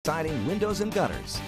siding, windows, and gutters.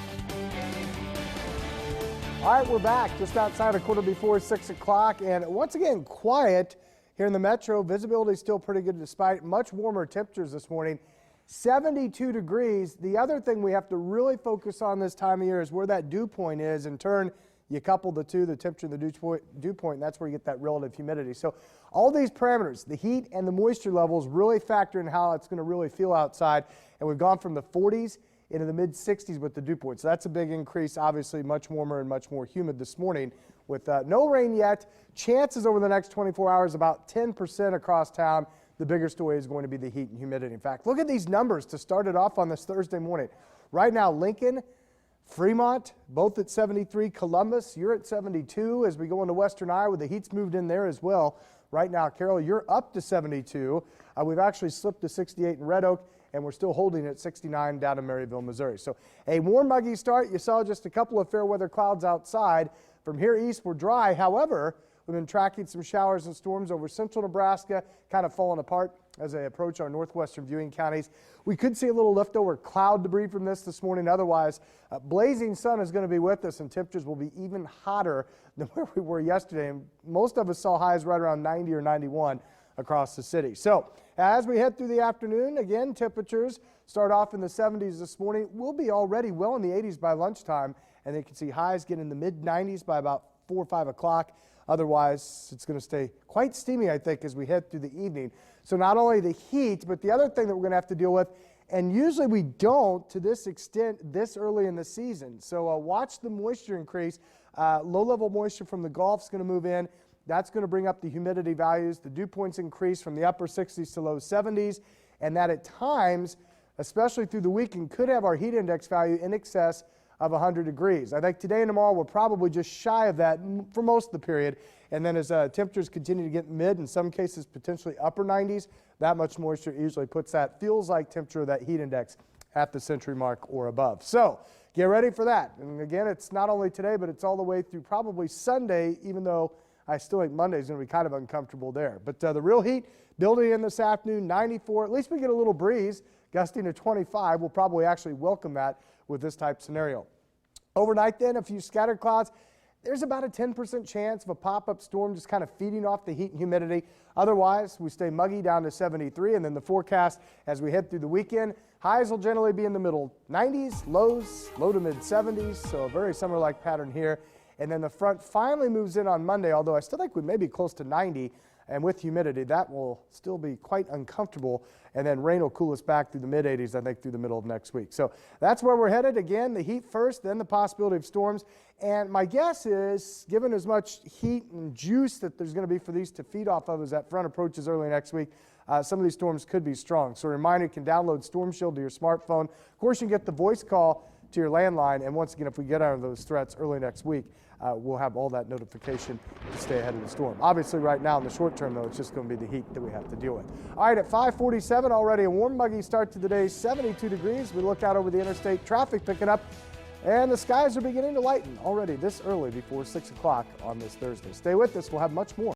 All right, we're back just outside a quarter before 6 o'clock, and once again quiet here in the metro. Visibility is still pretty good despite much warmer temperatures this morning. 72 degrees. The other thing we have to really focus on this time of year is where that dew point is. In turn, you couple the two, the temperature and the dew point, and that's where you get that relative humidity. So all these parameters, the heat and the moisture levels, really factor in how it's going to really feel outside. And we've gone from the 40s into the mid-60s with the dew point. So that's a big increase, obviously much warmer and much more humid this morning with no rain yet. Chances over the next 24 hours about 10% across town. The bigger story is going to be the heat and humidity. In fact, look at these numbers to start it off on this Thursday morning. Right now, Lincoln, Fremont, both at 73. Columbus, you're at 72. As we go into western Iowa, the heat's moved in there as well. Right now, Carroll, you're up to 72. We've actually slipped to 68 in Red Oak, and we're still holding at 69 down in Maryville, Missouri. So a warm, muggy start. You saw just a couple of fair weather clouds outside. From here east, we're dry. However, we've been tracking some showers and storms over central Nebraska, kind of falling apart as they approach our northwestern viewing counties. We could see a little leftover cloud debris from this morning. Otherwise, blazing sun is going to be with us, and temperatures will be even hotter than where we were yesterday. And most of us saw highs right around 90 or 91 across the city. So as we head through the afternoon, again, temperatures start off in the 70s this morning. We'll be already well in the 80s by lunchtime, and you can see highs get in the mid-90s by about 4 or 5 o'clock. Otherwise, it's going to stay quite steamy, I think, as we head through the evening. So not only the heat, but the other thing that we're going to have to deal with, and usually we don't to this extent this early in the season. So watch the moisture increase. Low-level moisture from the Gulf is going to move in. That's going to bring up the humidity values. The dew points increase from the upper 60s to low 70s, and that at times, especially through the weekend, could have our heat index value in excess of 100 degrees. I think today and tomorrow we're probably just shy of that for most of the period. And then as temperatures continue to get mid, in some cases potentially upper 90s, that much moisture usually puts that feels like temperature of that heat index at the century mark or above. So get ready for that. And again, it's not only today, but it's all the way through probably Sunday, even though I still think Monday is going to be kind of uncomfortable there. But the real heat building in this afternoon, 94. At least we get a little breeze, gusting to 25. We'll probably actually welcome that with this type scenario. Overnight then, a few scattered clouds. There's about a 10% chance of a pop-up storm just kind of feeding off the heat and humidity. Otherwise, we stay muggy down to 73. And then the forecast as we head through the weekend, highs will generally be in the middle 90s, lows, low to mid 70s. So a very summer-like pattern here. And then the front finally moves in on Monday, although I still think we may be close to 90. And with humidity, that will still be quite uncomfortable. And then rain will cool us back through the mid-80s, I think, through the middle of next week. So that's where we're headed. Again, the heat first, then the possibility of storms. And my guess is, given as much heat and juice that there's going to be for these to feed off of as that front approaches early next week, some of these storms could be strong. So a reminder, you can download Storm Shield to your smartphone. Of course, you can get the voice call to your landline. And once again, if we get out of those threats early next week, we'll have all that notification to stay ahead of the storm. Obviously, right now in the short term, though, it's just going to be the heat that we have to deal with. All right, at 5:47, already a warm, muggy start to the day, 72 degrees. We look out over the interstate, traffic picking up, and the skies are beginning to lighten already this early before 6 o'clock on this Thursday. Stay with us. We'll have much more.